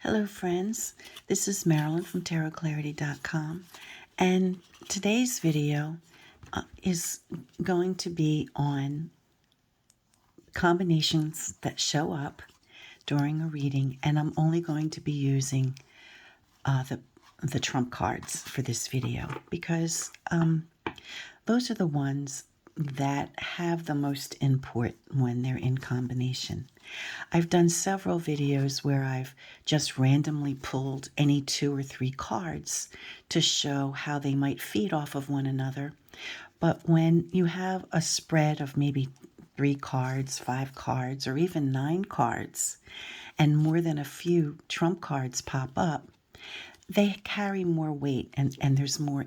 Hello, friends. This is Marilyn from tarotclarity.com, and today's video is going to be on combinations that show up during a reading, and I'm only going to be using the trump cards for this video because those are the ones that have the most import when they're in combination. I've done several videos where I've just randomly pulled any 2 or 3 cards to show how they might feed off of one another. But when you have a spread of maybe 3 cards, 5 cards, or even 9 cards, and more than a few trump cards pop up, they carry more weight and there's more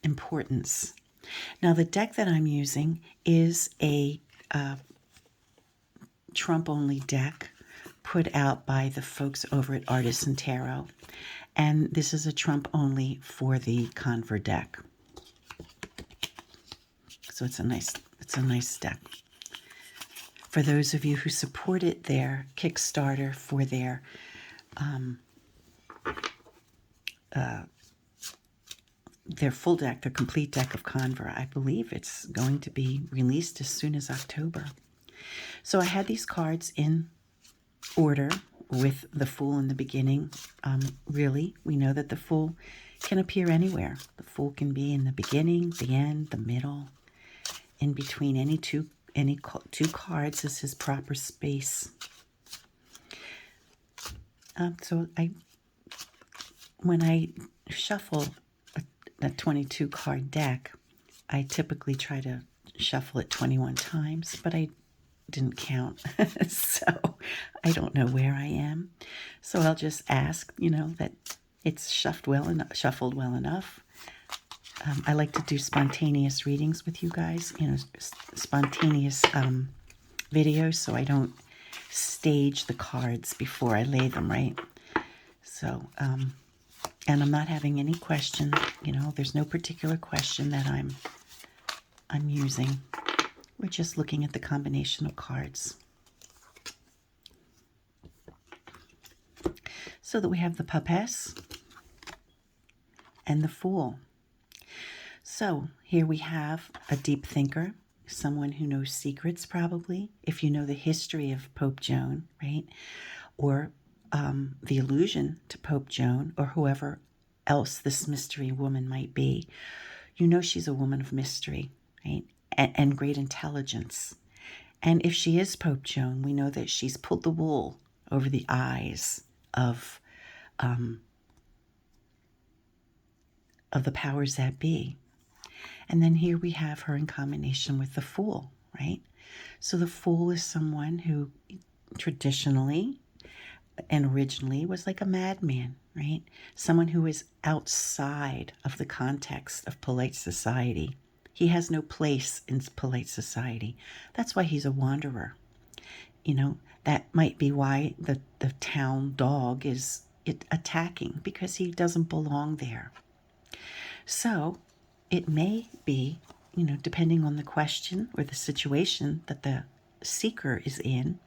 importance. Now, the deck that I'm using is a Trump-only deck put out by the folks over at Artisan Tarot, and this is a Trump-only for the Conver deck. So it's a nice deck. For those of you who supported their Kickstarter for their full deck, their complete deck of Conver. I believe it's going to be released as soon as October. So I had these cards in order with the Fool in the beginning. Really, we know that the Fool can appear anywhere. The Fool can be in the beginning, the end, the middle, in between any two cards is his proper space. So when I shuffle a 22 card deck, I typically try to shuffle it 21 times, but I didn't count, so I don't know where I am. So I'll just ask, that it's shuffled well enough. I like to do spontaneous readings with you guys, spontaneous videos, so I don't stage the cards before I lay them, right? So, and I'm not having any question, there's no particular question that I'm using. We're just looking at the combination of cards. So that we have the Papess and the Fool. So here we have a deep thinker, someone who knows secrets probably, if you know the history of Pope Joan, right? Or the allusion to Pope Joan or whoever else this mystery woman might be. She's a woman of mystery, right? And great intelligence. And if she is Pope Joan, we know that she's pulled the wool over the eyes of the powers that be. And then here we have her in combination with the Fool, right? So the Fool is someone who traditionally and originally was like a madman, right? Someone who is outside of the context of polite society. He has no place in polite society. That's why he's a wanderer. That might be why the town dog is attacking, because he doesn't belong there. So it may be, depending on the question or the situation that the seeker is in,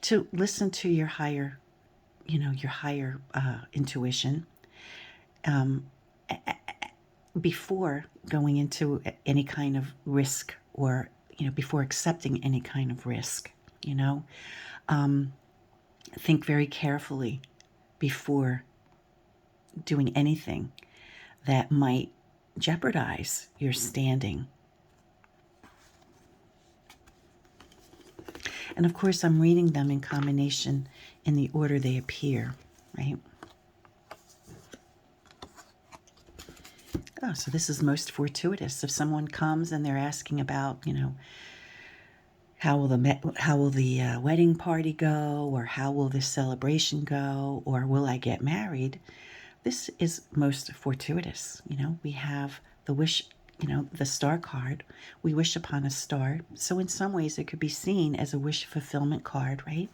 to listen to your higher intuition before going into any kind of risk, or before accepting any kind of risk. Think very carefully before doing anything that might jeopardize your standing. And of course, I'm reading them in combination in the order they appear, right? Oh, so this is most fortuitous. If someone comes and they're asking about, how will the wedding party go, or how will this celebration go, or will I get married? This is most fortuitous. We have the wish, the star card. We wish upon a star. So in some ways it could be seen as a wish fulfillment card, right?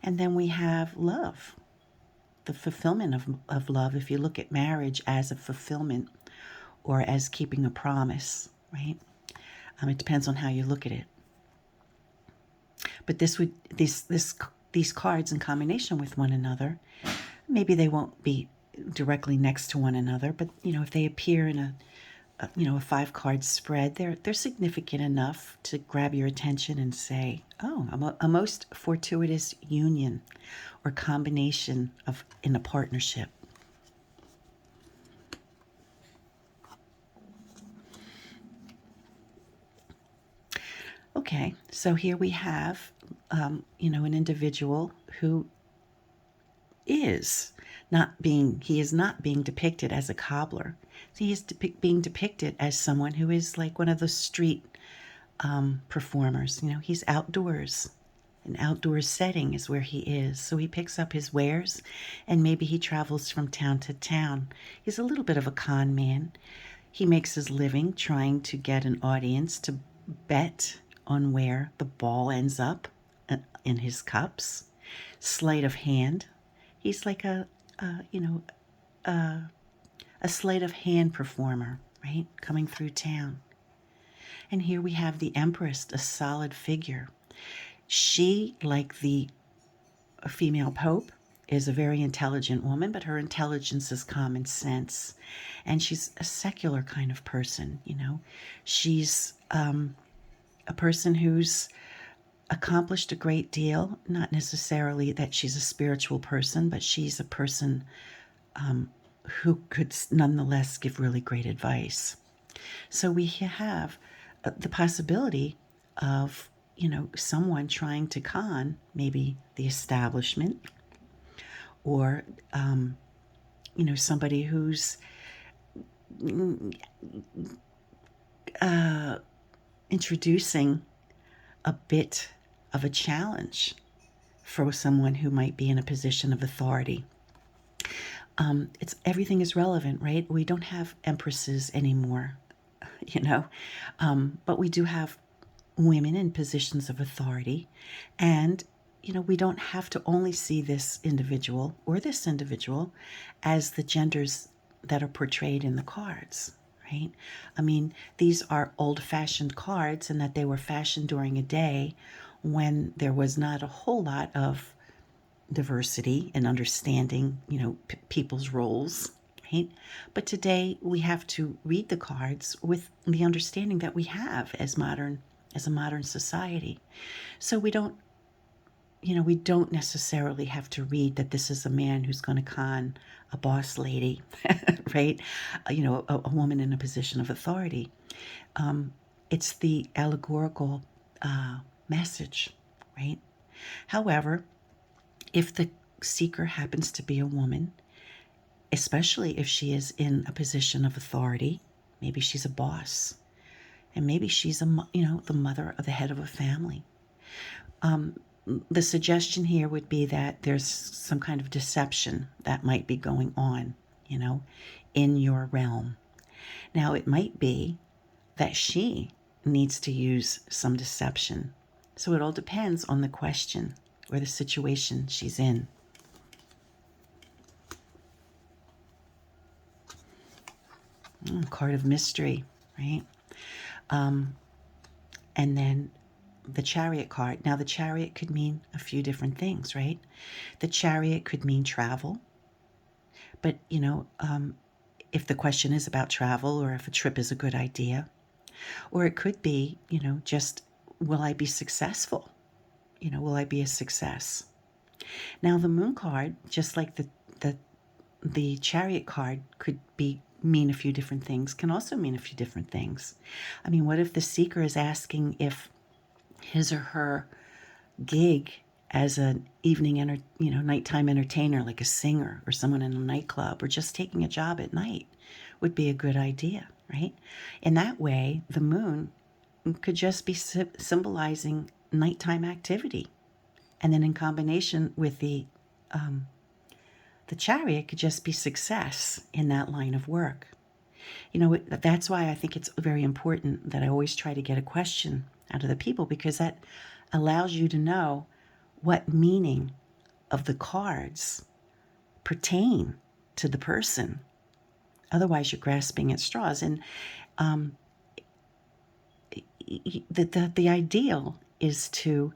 And then we have love, the fulfillment of love. If you look at marriage as a fulfillment or as keeping a promise, right? It depends on how you look at it. But these cards in combination with one another Maybe they won't be directly next to one another, but if they appear in a 5-card spread, they're significant enough to grab your attention and say, "Oh, a most fortuitous union or combination of in a partnership." Okay, so here we have, an individual who he is not being depicted as a cobbler. He is being depicted as someone who is like one of the street performers. He's outdoors. An outdoor setting is where he is. So he picks up his wares and maybe he travels from town to town. He's a little bit of a con man. He makes his living trying to get an audience to bet on where the ball ends up in his cups. Sleight of hand. He's like a sleight of hand performer, right? Coming through town. And here we have the Empress, a solid figure. She, like the female Pope, is a very intelligent woman, but her intelligence is common sense. And she's a secular kind of person, She's a person who's accomplished a great deal, not necessarily that she's a spiritual person, but she's a person who could nonetheless give really great advice. So we have the possibility of, someone trying to con maybe the establishment or, somebody who's introducing a bit of a challenge for someone who might be in a position of authority. Everything is relevant, right? We don't have empresses anymore, but we do have women in positions of authority, and we don't have to only see this individual or this individual as the genders that are portrayed in the cards, right? I mean, these are old-fashioned cards, and that they were fashioned during a day when there was not a whole lot of diversity and understanding, people's roles, right? But today we have to read the cards with the understanding that we have as a modern society. So we don't necessarily have to read that this is a man who's going to con a boss lady, right? A woman in a position of authority. It's the allegorical message, right? However, if the seeker happens to be a woman, especially if she is in a position of authority, maybe she's a boss, and maybe she's the mother or the head of a family. The suggestion here would be that there's some kind of deception that might be going on, in your realm. Now, it might be that she needs to use some deception. So it all depends on the question or the situation she's in. Card of mystery, right? And then the Chariot card. Now, the Chariot could mean a few different things, right? The Chariot could mean travel. But, if the question is about travel or if a trip is a good idea. Or it could be, just, will I be successful? Will I be a success? Now, the Moon card, just like the Chariot card, could mean a few different things, can also mean a few different things. I mean, what if the seeker is asking if his or her gig as an nighttime entertainer, like a singer or someone in a nightclub or just taking a job at night, would be a good idea, right? In that way, the moon could just be symbolizing nighttime activity. And then in combination with the Chariot could just be success in that line of work. That's why I think it's very important that I always try to get a question out of the people, because that allows you to know what meaning of the cards pertain to the person. Otherwise, you're grasping at straws. And the ideal is to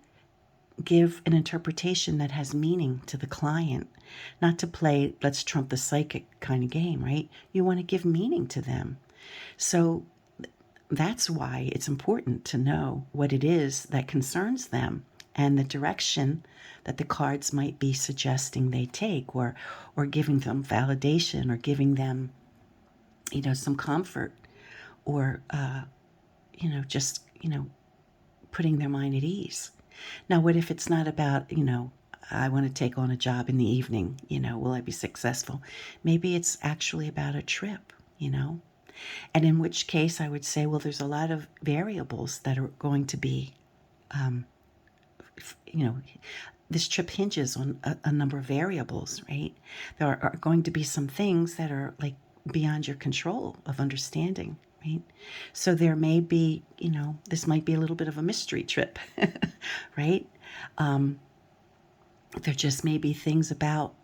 give an interpretation that has meaning to the client, Not to play let's trump the psychic kind of game, right? You want to give meaning to them. So that's why it's important to know what it is that concerns them and the direction that the cards might be suggesting they take, or giving them validation, or giving them, some comfort, or just putting their mind at ease. Now, what if it's not about, I want to take on a job in the evening, will I be successful? Maybe it's actually about a trip, and in which case I would say, well, there's a lot of variables that are going to be, this trip hinges on a number of variables, right? There are going to be some things that are like beyond your control of understanding, right? So there may be, this might be a little bit of a mystery trip, right? There just may be things about,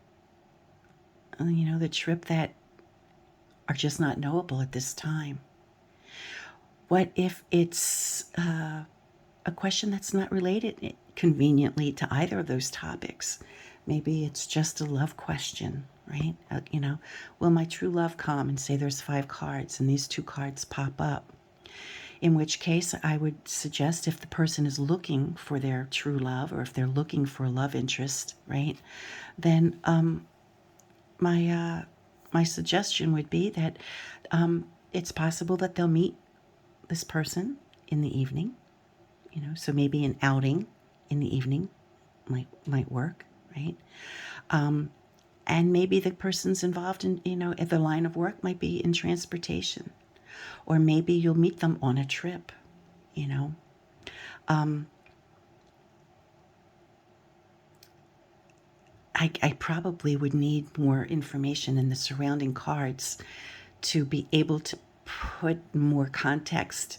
the trip that are just not knowable at this time. What if it's a question that's not related conveniently to either of those topics? Maybe it's just a love question, right? Will my true love come? And say there's 5 cards and these 2 cards pop up. In which case I would suggest, if the person is looking for their true love, or if they're looking for a love interest, right, then my suggestion would be that it's possible that they'll meet this person in the evening, so maybe an outing in the evening might work, right? And maybe the person's involved in, if the line of work might be in transportation, or maybe you'll meet them on a trip, I probably would need more information in the surrounding cards to be able to put more context.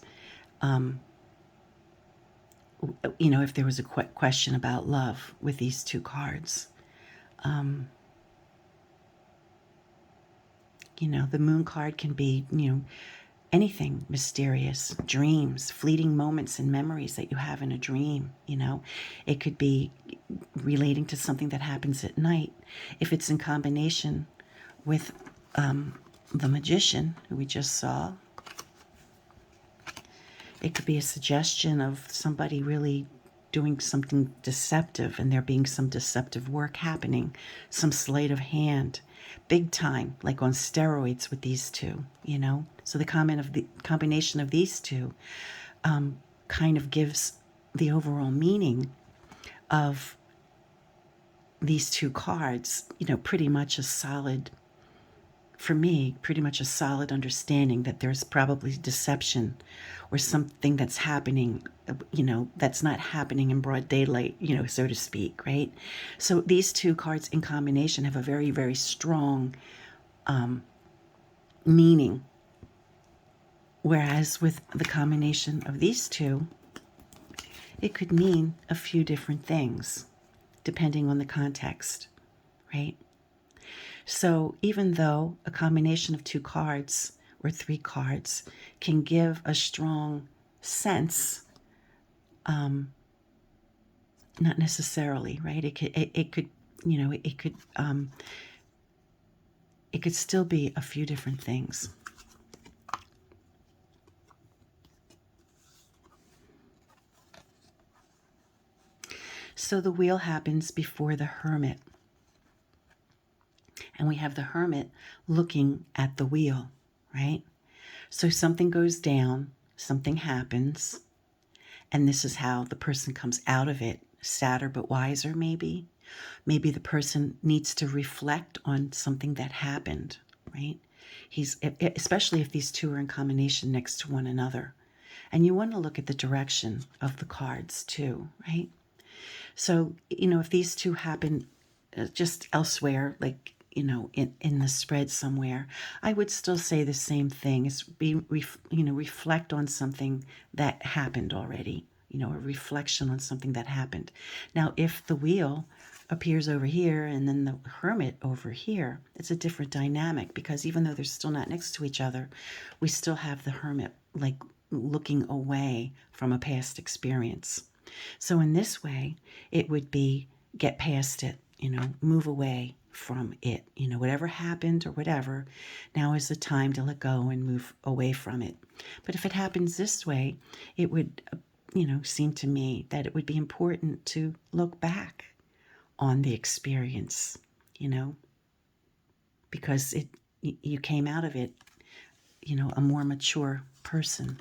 If there was a question about love with these 2 cards. The moon card can be, anything mysterious, dreams, fleeting moments and memories that you have in a dream. It could be relating to something that happens at night. If it's in combination with the magician who we just saw, it could be a suggestion of somebody really doing something deceptive, and there being some deceptive work happening, some sleight of hand, big time, like on steroids with these 2, So the combination of these 2 kind of gives the overall meaning of these 2 cards, pretty much a solid understanding that there's probably deception or something that's happening, that's not happening in broad daylight, so to speak, right? So these 2 cards in combination have a very, very strong meaning. Whereas with the combination of these 2, it could mean a few different things, depending on the context, right? So even though a combination of 2 cards or 3 cards can give a strong sense, not necessarily, right? It could still be a few different things. So the wheel happens before the Hermit. And we have the Hermit looking at the wheel, right? So something goes down, something happens, and this is how the person comes out of it, sadder but wiser, maybe. Maybe the person needs to reflect on something that happened, right? Especially if these 2 are in combination next to one another. And you want to look at the direction of the cards too, right? So, if these 2 happen just elsewhere, like, in the spread somewhere, I would still say the same thing. Is reflect on something that happened already, a reflection on something that happened. Now, if the wheel appears over here and then the Hermit over here, it's a different dynamic, because even though they're still not next to each other, we still have the Hermit like looking away from a past experience. So in this way, it would be get past it, move away from it. You know, whatever happened or whatever, now is the time to let go and move away from it. But if it happens this way, it would, seem to me that it would be important to look back on the experience, because you came out of it, a more mature person.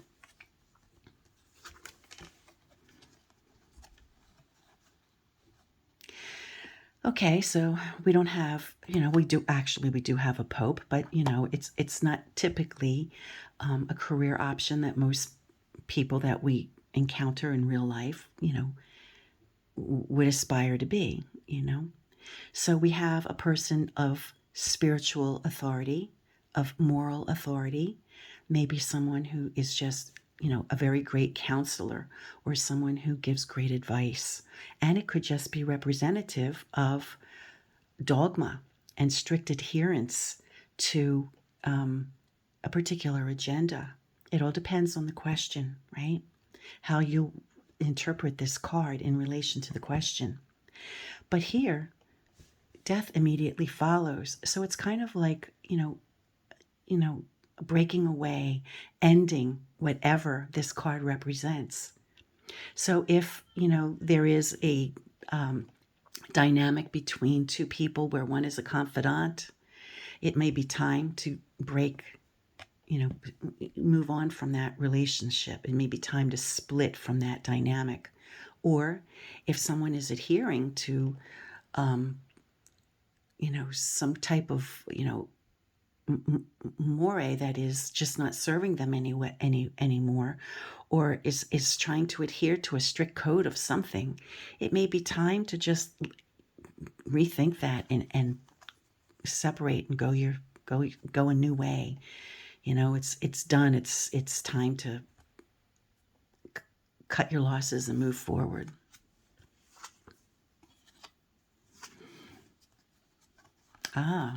Okay, so we don't have, we do have a pope, but it's not typically a career option that most people that we encounter in real life, would aspire to be, So we have a person of spiritual authority, of moral authority, maybe someone who is just, a very great counselor, or someone who gives great advice. And it could just be representative of dogma and strict adherence to a particular agenda. It all depends on the question, right? How you interpret this card in relation to the question. But here, death immediately follows. So it's kind of like, breaking away, ending whatever this card represents. So if, there is a dynamic between two people where one is a confidant, it may be time to break, move on from that relationship. It may be time to split from that dynamic. Or if someone is adhering to, some type of, more that is just not serving them anymore, or is trying to adhere to a strict code of something, it may be time to just rethink that and separate and go a new way. It's done. It's time to cut your losses and move forward.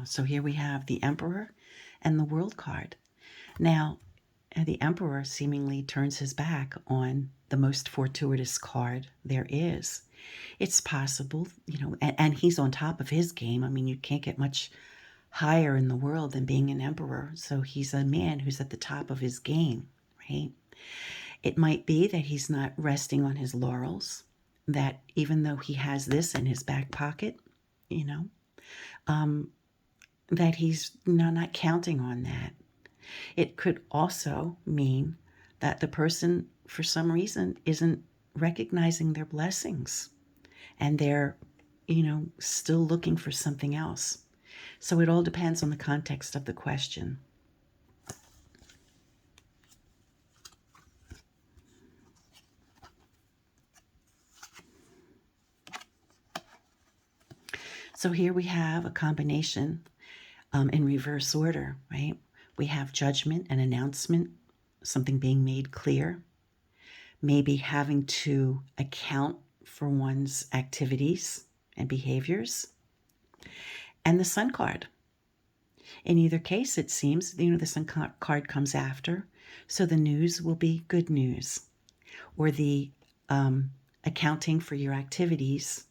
So here we have the Emperor and the World card. Now, the Emperor seemingly turns his back on the most fortuitous card there is. It's possible, and he's on top of his game. I mean, you can't get much higher in the world than being an emperor. So he's a man who's at the top of his game, right? It might be that he's not resting on his laurels, that even though he has this in his back pocket, that he's not counting on that. It could also mean that the person, for some reason, isn't recognizing their blessings, and they're, still looking for something else. So it all depends on the context of the question. So here we have a combination in reverse order, right? We have judgment and announcement, something being made clear, maybe having to account for one's activities and behaviors, and the Sun card. In either case, it seems, the Sun card comes after, so the news will be good news, or the accounting for your activities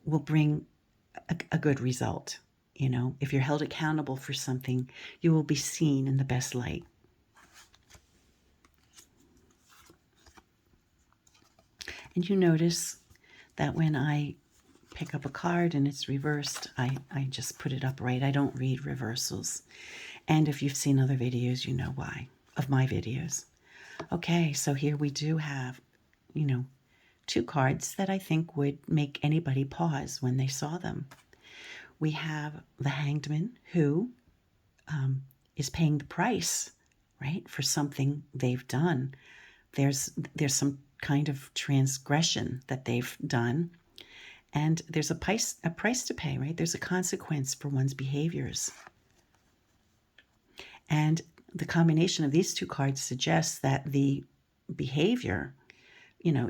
will bring a good result. If you're held accountable for something, you will be seen in the best light. And you notice that when I pick up a card and it's reversed, I just put it up right. I don't read reversals. And if you've seen other videos, you know why, of my videos. Okay, so here we do have, two cards that I think would make anybody pause when they saw them. We have the Hanged Man, who is paying the price, right, for something they've done. There's some kind of transgression that they've done, and there's a price to pay, right? There's a consequence for one's behaviors. And the combination of these two cards suggests that the behavior,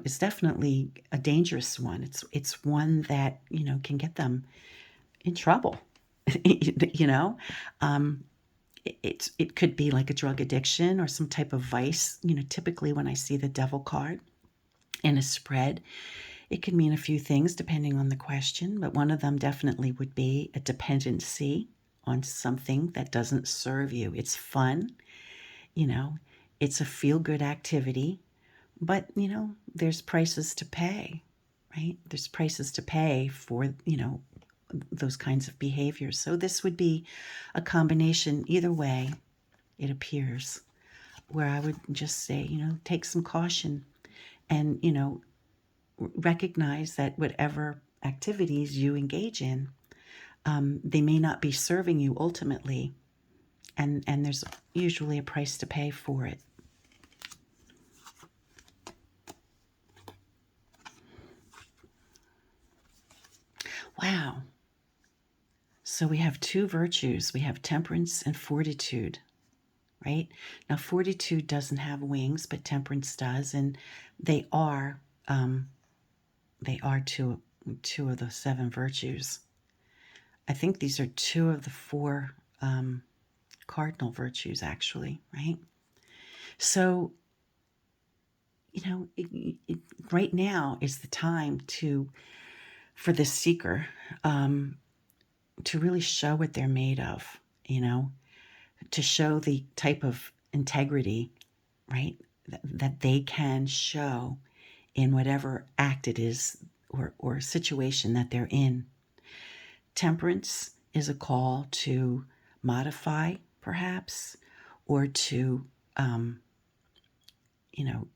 is definitely a dangerous one. It's one that, can get them in trouble. It could be like a drug addiction or some type of vice. Typically when I see the Devil card in a spread, It could mean a few things depending on the question, but one of them definitely would be a dependency on something that doesn't serve you. It's fun, you know, it's a feel-good activity, but, you know, there's prices to pay, right? There's prices to pay for, you know, those kinds of behaviors. So this would be a combination either way, it appears, where I would just say, you know, take some caution and, you know, recognize that whatever activities you engage in, they may not be serving you ultimately, and there's usually a price to pay for it. Wow. So we have two virtues. We have temperance and fortitude, right? Now, fortitude doesn't have wings, but temperance does, and they are two of the 7 virtues. I think these are 2 of the 4 cardinal virtues, actually, right? So, you know, right now is the time for the seeker to really show what they're made of, you know, to show the type of integrity, right, that they can show in whatever act it is or situation that they're in. Temperance is a call to modify, perhaps, or to, you know,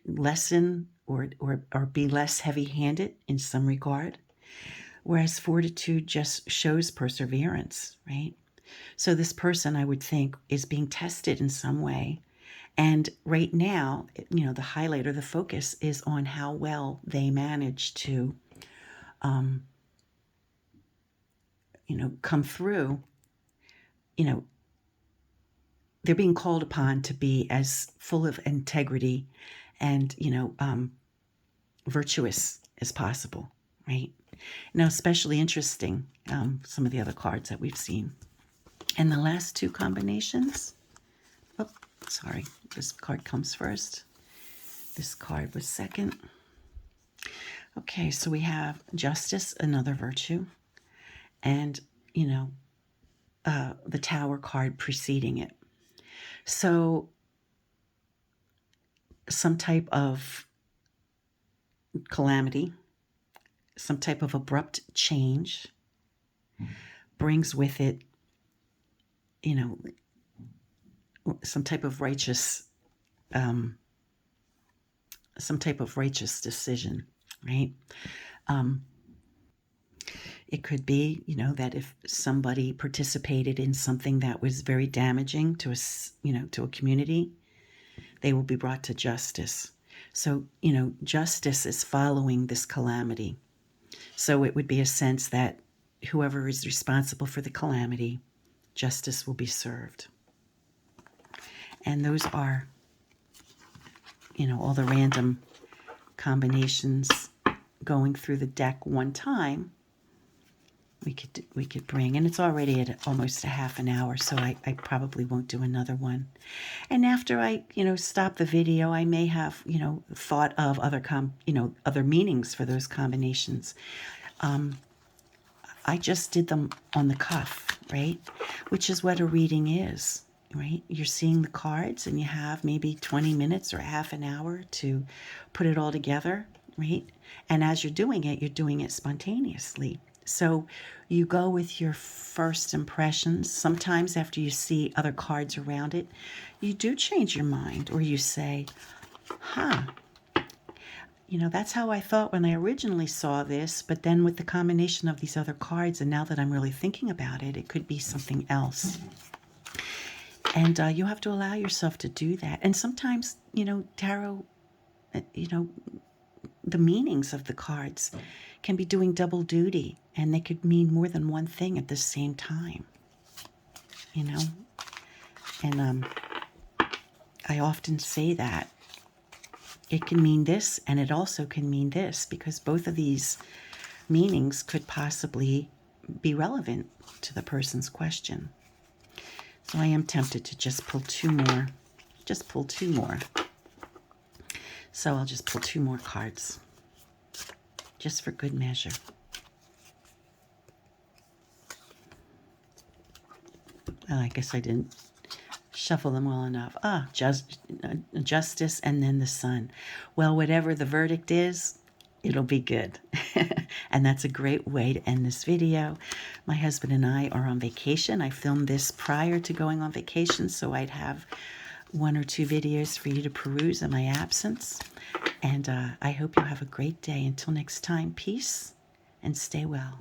lessen or be less heavy-handed in some regard, whereas fortitude just shows perseverance, right? So this person, I would think, is being tested in some way. And right now, you know, the highlight or the focus is on how well they manage to, you know, come through. You know, they're being called upon to be as full of integrity and, you know, virtuous as possible, right? Now, especially interesting, some of the other cards that we've seen. And the last 2 combinations, oh, sorry, this card comes first. This card was second. Okay, so we have justice, another virtue, and, you know, the Tower card preceding it. So some type of calamity, some type of abrupt change brings with it, you know, some type of righteous decision, right? It could be, you know, that if somebody participated in something that was very damaging to a community, they will be brought to justice. So, you know, justice is following this calamity. So it would be a sense that whoever is responsible for the calamity, justice will be served. And those are, you know, all the random combinations going through the deck one time. We could bring, and it's already at almost a half an hour, so I probably won't do another one. And after I, you know, stop the video, I may have, you know, thought of other meanings for those combinations. I just did them on the cuff, right? Which is what a reading is, right? You're seeing the cards and you have maybe 20 minutes or half an hour to put it all together, right? And as you're doing it spontaneously. So you go with your first impressions. Sometimes after you see other cards around it, you do change your mind, or you say, huh, you know, that's how I thought when I originally saw this, but then with the combination of these other cards, and now that I'm really thinking about it, it could be something else. And you have to allow yourself to do that. And sometimes, you know, tarot, you know, the meanings of the cards can be doing double duty, and they could mean more than one thing at the same time, you know. And I often say that it can mean this, and it also can mean this, because both of these meanings could possibly be relevant to the person's question. So I am tempted to just pull two more. So I'll just pull 2 more cards, just for good measure. Oh, I guess I didn't shuffle them well enough. Justice and then the Sun. Well, whatever the verdict is, it'll be good. And that's a great way to end this video. My husband and I are on vacation. I filmed this prior to going on vacation, so I'd have 1 or 2 videos for you to peruse in my absence. And I hope you have a great day. Until next time, peace and stay well.